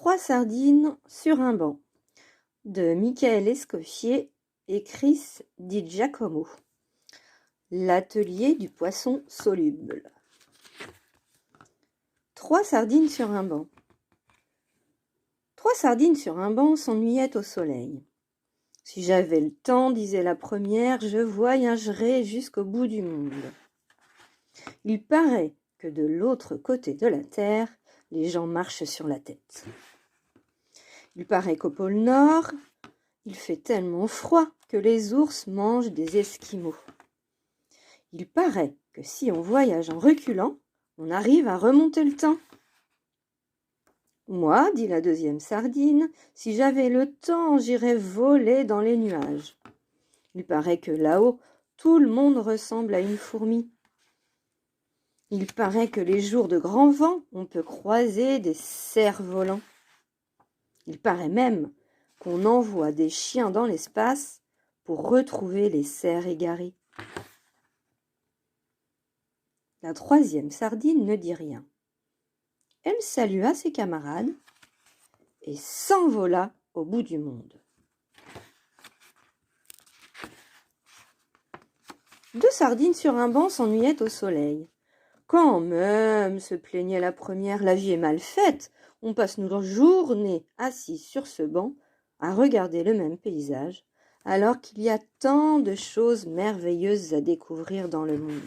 Trois sardines sur un banc de Michael Escoffier et Chris Di Giacomo. L'atelier du poisson soluble. Trois sardines sur un banc. Trois sardines sur un banc s'ennuyaient au soleil. Si j'avais le temps, disait la première, je voyagerais jusqu'au bout du monde. Il paraît que de l'autre côté de la terre, les gens marchent sur la tête. Il paraît qu'au pôle Nord, il fait tellement froid que les ours mangent des esquimaux. Il paraît que si on voyage en reculant, on arrive à remonter le temps. Moi, dit la deuxième sardine, si j'avais le temps, j'irais voler dans les nuages. Il paraît que là-haut, tout le monde ressemble à une fourmi. Il paraît que les jours de grand vent, on peut croiser des cerfs-volants. Il paraît même qu'on envoie des chiens dans l'espace pour retrouver les cerfs égarés. La troisième sardine ne dit rien. Elle salua ses camarades et s'envola au bout du monde. Deux sardines sur un banc s'ennuyaient au soleil. Quand même, se plaignait la première, la vie est mal faite. On passe nos journées assis sur ce banc à regarder le même paysage, alors qu'il y a tant de choses merveilleuses à découvrir dans le monde.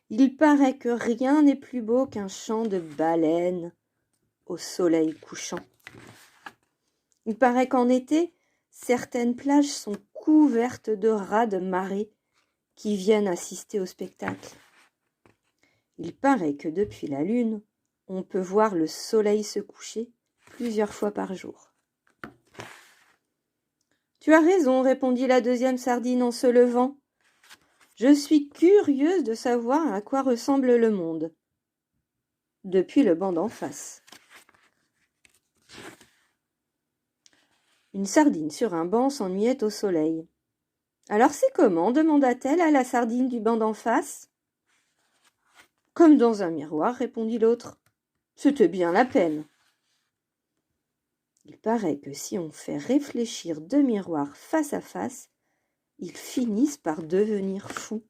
Il paraît que rien n'est plus beau qu'un chant de baleines au soleil couchant. Il paraît qu'en été, certaines plages sont couvertes de rats de marée qui viennent assister au spectacle. Il paraît que depuis la Lune, on peut voir le soleil se coucher plusieurs fois par jour. Tu as raison, répondit la deuxième sardine en se levant. Je suis curieuse de savoir à quoi ressemble le monde depuis le banc d'en face. Une sardine sur un banc s'ennuyait au soleil. Alors c'est comment demanda-t-elle à la sardine du banc d'en face. Comme dans un miroir, répondit l'autre. C'était bien la peine. Il paraît que si on fait réfléchir deux miroirs face à face, ils finissent par devenir fous.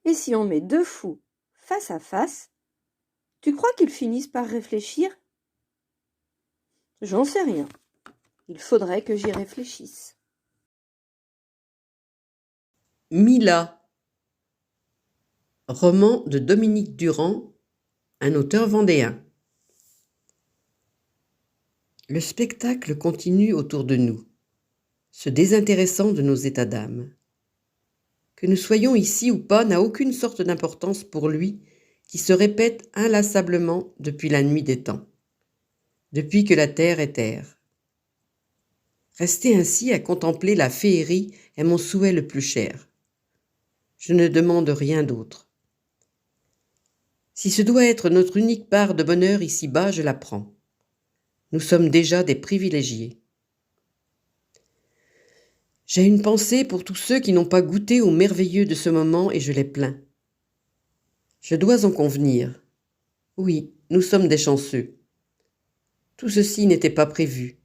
Et si on met deux fous face à face, tu crois qu'ils finissent par réfléchir? J'en sais rien. Il faudrait que j'y réfléchisse. Mila, roman de Dominique Durand, un auteur vendéen. Le spectacle continue autour de nous, se désintéressant de nos états d'âme. Que nous soyons ici ou pas n'a aucune sorte d'importance pour lui qui se répète inlassablement depuis la nuit des temps, depuis que la terre est terre. Rester ainsi à contempler la féerie est mon souhait le plus cher. Je ne demande rien d'autre. Si ce doit être notre unique part de bonheur ici-bas, je la prends. Nous sommes déjà des privilégiés. J'ai une pensée pour tous ceux qui n'ont pas goûté au merveilleux de ce moment et je les plains. Je dois en convenir. Oui, nous sommes des chanceux. Tout ceci n'était pas prévu.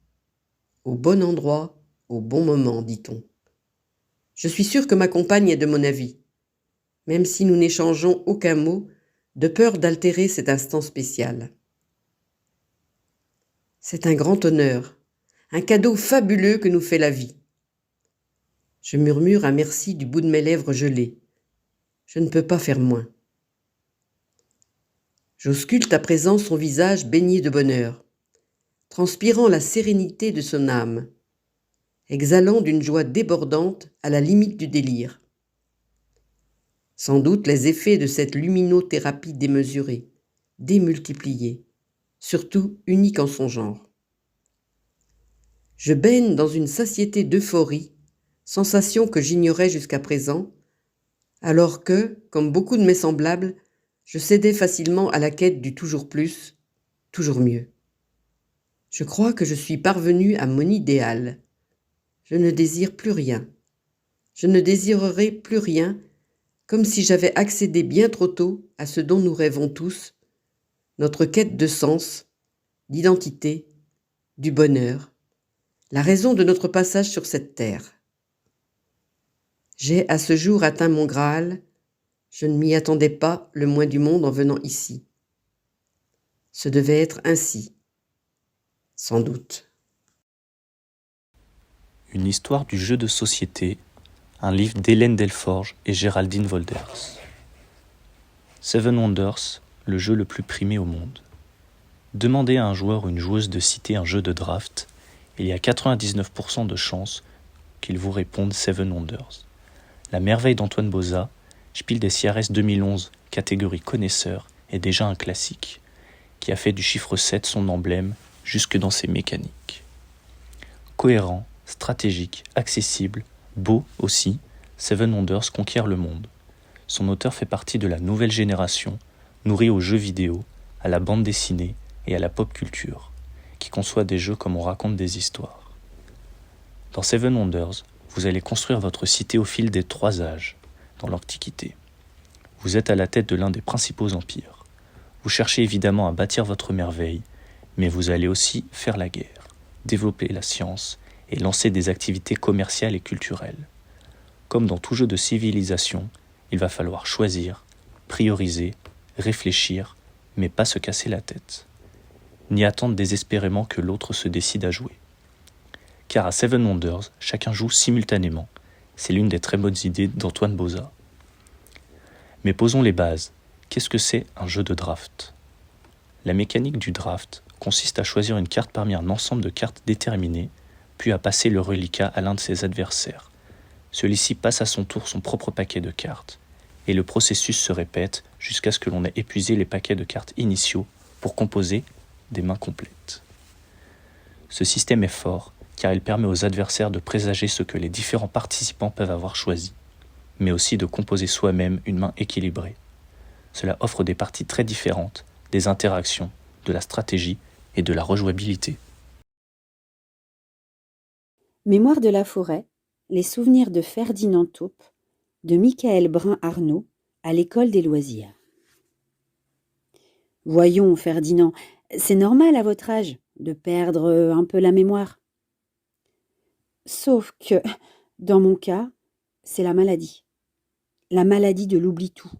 Au bon endroit, au bon moment, dit-on. Je suis sûre que ma compagne est de mon avis, même si nous n'échangeons aucun mot, de peur d'altérer cet instant spécial. C'est un grand honneur, un cadeau fabuleux que nous fait la vie. Je murmure un merci du bout de mes lèvres gelées. Je ne peux pas faire moins. J'ausculte à présent son visage baigné de bonheur, transpirant la sérénité de son âme, exhalant d'une joie débordante à la limite du délire. Sans doute les effets de cette luminothérapie démesurée, démultipliée, surtout unique en son genre. Je baigne dans une satiété d'euphorie, sensation que j'ignorais jusqu'à présent, alors que, comme beaucoup de mes semblables, je cédais facilement à la quête du toujours plus, toujours mieux. Je crois que je suis parvenue à mon idéal. Je ne désire plus rien. Je ne désirerai plus rien, comme si j'avais accédé bien trop tôt à ce dont nous rêvons tous, notre quête de sens, d'identité, du bonheur, la raison de notre passage sur cette terre. J'ai à ce jour atteint mon Graal, je ne m'y attendais pas le moins du monde en venant ici. Ce devait être ainsi, sans doute. Une histoire du jeu de société, un livre d'Hélène Delforge et Géraldine Wolders. Seven Wonders, le jeu le plus primé au monde. Demandez à un joueur ou une joueuse de citer un jeu de draft, il y a 99% de chances qu'il vous réponde Seven Wonders. La merveille d'Antoine Boza, Spiel des Jahres 2011, catégorie connaisseur, est déjà un classique, qui a fait du chiffre 7 son emblème jusque dans ses mécaniques. Cohérent, stratégique, accessible, beau aussi, Seven Wonders conquiert le monde. Son auteur fait partie de la nouvelle génération, nourrie aux jeux vidéo, à la bande dessinée et à la pop culture, qui conçoit des jeux comme on raconte des histoires. Dans Seven Wonders, vous allez construire votre cité au fil des 3 âges, dans l'Antiquité. Vous êtes à la tête de l'un des principaux empires. Vous cherchez évidemment à bâtir votre merveille, mais vous allez aussi faire la guerre, développer la science et lancer des activités commerciales et culturelles. Comme dans tout jeu de civilisation, il va falloir choisir, prioriser, réfléchir, mais pas se casser la tête. Ni attendre désespérément que l'autre se décide à jouer. Car à Seven Wonders, chacun joue simultanément. C'est l'une des très bonnes idées d'Antoine Boza. Mais posons les bases. Qu'est-ce que c'est un jeu de draft ? La mécanique du draft consiste à choisir une carte parmi un ensemble de cartes déterminées, puis à passer le reliquat à l'un de ses adversaires. Celui-ci passe à son tour son propre paquet de cartes, et le processus se répète jusqu'à ce que l'on ait épuisé les paquets de cartes initiaux pour composer des mains complètes. Ce système est fort, car il permet aux adversaires de présager ce que les différents participants peuvent avoir choisi, mais aussi de composer soi-même une main équilibrée. Cela offre des parties très différentes, des interactions, de la stratégie et de la rejouabilité. Mémoire de la forêt, les souvenirs de Ferdinand Taupe, de Michael Brun-Arnaud, à l'école des loisirs. Voyons, Ferdinand, c'est normal à votre âge de perdre un peu la mémoire. Sauf que, dans mon cas, c'est la maladie. La maladie de l'oubli-tout.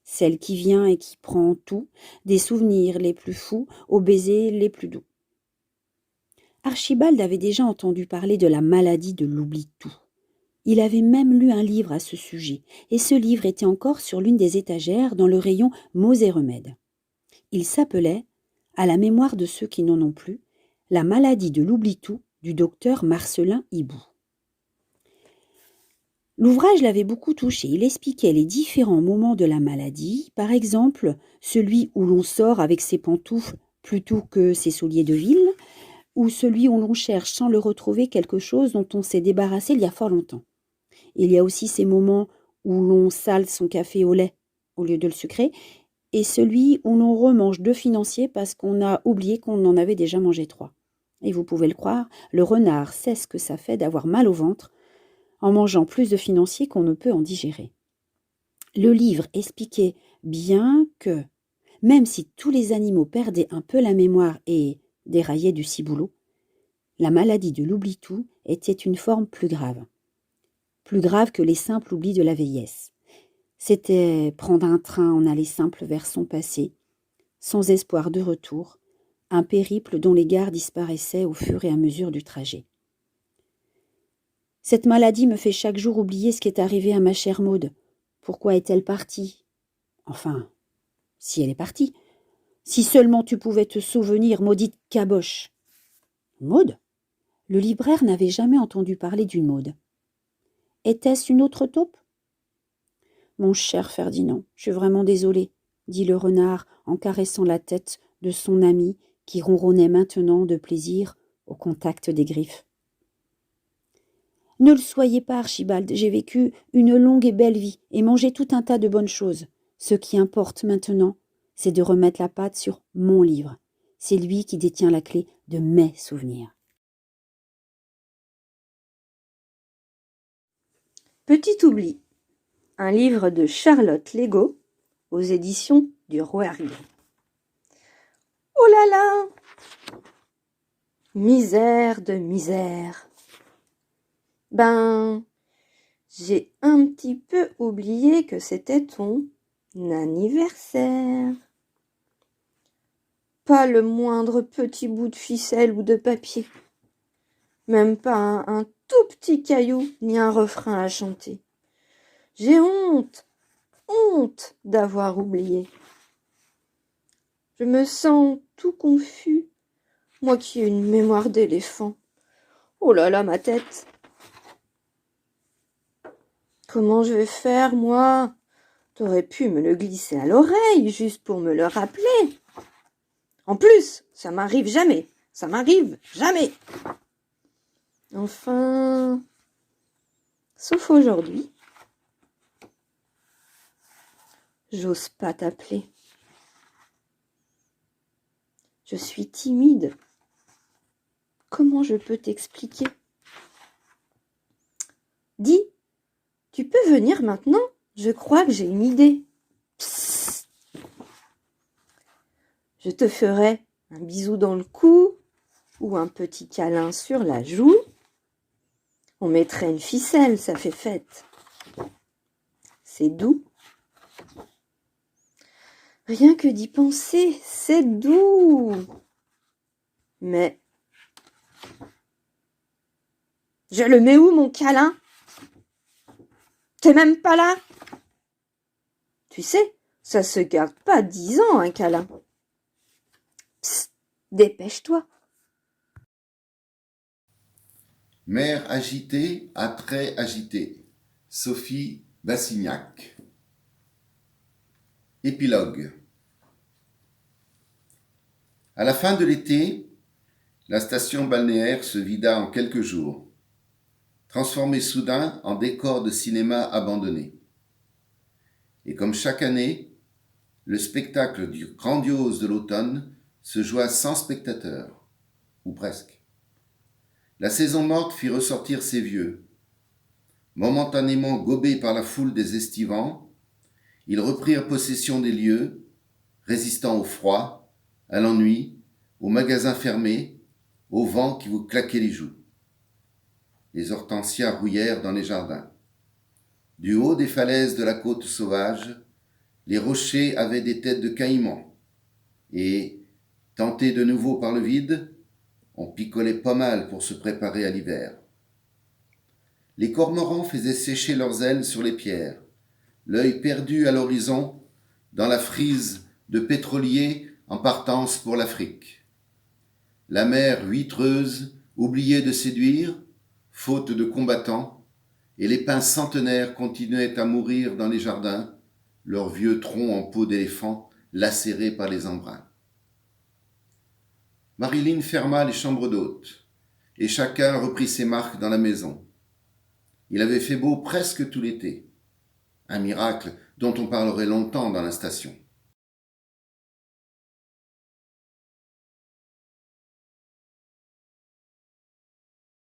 Celle qui vient et qui prend tout, des souvenirs les plus fous aux baisers les plus doux. Archibald avait déjà entendu parler de la maladie de l'oubli-tout. Il avait même lu un livre à ce sujet, et ce livre était encore sur l'une des étagères dans le rayon mots et remèdes. Il s'appelait, à la mémoire de ceux qui n'en ont plus, La maladie de l'oubli-tout du docteur Marcelin Hibou. L'ouvrage l'avait beaucoup touché. Il expliquait les différents moments de la maladie, par exemple celui où l'on sort avec ses pantoufles plutôt que ses souliers de ville, ou celui où l'on cherche sans le retrouver quelque chose dont on s'est débarrassé il y a fort longtemps. Il y a aussi ces moments où l'on sale son café au lait au lieu de le sucrer, et celui où l'on remange 2 financiers parce qu'on a oublié qu'on en avait déjà mangé 3. Et vous pouvez le croire, le renard sait ce que ça fait d'avoir mal au ventre en mangeant plus de financiers qu'on ne peut en digérer. Le livre expliquait bien que, même si tous les animaux perdaient un peu la mémoire et déraillaient du ciboulot, la maladie de l'oubli-tout était une forme plus grave que les simples oublis de la vieillesse. C'était prendre un train en aller simple vers son passé, sans espoir de retour, un périple dont les gares disparaissaient au fur et à mesure du trajet. Cette maladie me fait chaque jour oublier ce qui est arrivé à ma chère Maude. Pourquoi est-elle partie ? Enfin, si elle est partie. Si seulement tu pouvais te souvenir, maudite caboche. Maude ? Le libraire n'avait jamais entendu parler d'une Maude. Était-ce une autre taupe ? Mon cher Ferdinand, je suis vraiment désolé, dit le renard en caressant la tête de son ami qui ronronnait maintenant de plaisir au contact des griffes. Ne le soyez pas, Archibald, j'ai vécu une longue et belle vie et mangé tout un tas de bonnes choses. Ce qui importe maintenant, c'est de remettre la patte sur mon livre. C'est lui qui détient la clé de mes souvenirs. Petit oubli. Un livre de Charlotte Legault aux éditions du Rouergue. Oh là là! Misère de misère. Ben, j'ai un petit peu oublié que c'était ton anniversaire. Pas le moindre petit bout de ficelle ou de papier. Même pas un tout petit caillou ni un refrain à chanter. J'ai honte d'avoir oublié. Je me sens tout confus, moi qui ai une mémoire d'éléphant. Oh là là, ma tête! Comment je vais faire, moi? T'aurais pu me le glisser à l'oreille, juste pour me le rappeler. En plus, ça m'arrive jamais. Ça m'arrive jamais. Enfin, sauf aujourd'hui. J'ose pas t'appeler. Je suis timide. Comment je peux t'expliquer? Dis, tu peux venir maintenant? Je crois que j'ai une idée. Psst. Je te ferai un bisou dans le cou ou un petit câlin sur la joue. On mettrait une ficelle, ça fait fête. C'est doux. Rien que d'y penser, c'est doux. Mais je le mets où, mon câlin? T'es même pas là? Tu sais, ça se garde pas 10 ans, un câlin. Psst, dépêche-toi. Mère agitée, attrait agité. Sophie Bassignac. Épilogue. À la fin de l'été, la station balnéaire se vida en quelques jours, transformée soudain en décor de cinéma abandonné. Et comme chaque année, le spectacle du grandiose de l'automne se joua sans spectateurs, ou presque. La saison morte fit ressortir ses vieux. Momentanément gobés par la foule des estivants, ils reprirent possession des lieux, résistant au froid, à l'ennui, aux magasins fermés, au vent qui vous claquait les joues. Les hortensias rouillèrent dans les jardins. Du haut des falaises de la côte sauvage, les rochers avaient des têtes de caïmans, et, tentés de nouveau par le vide, on picolait pas mal pour se préparer à l'hiver. Les cormorans faisaient sécher leurs ailes sur les pierres, l'œil perdu à l'horizon, dans la frise de pétroliers en partance pour l'Afrique. La mer huîtreuse oubliait de séduire, faute de combattants, et les pins centenaires continuaient à mourir dans les jardins, leurs vieux troncs en peau d'éléphant lacérés par les embruns. Marilyn ferma les chambres d'hôtes, et chacun reprit ses marques dans la maison. Il avait fait beau presque tout l'été, un miracle dont on parlerait longtemps dans la station.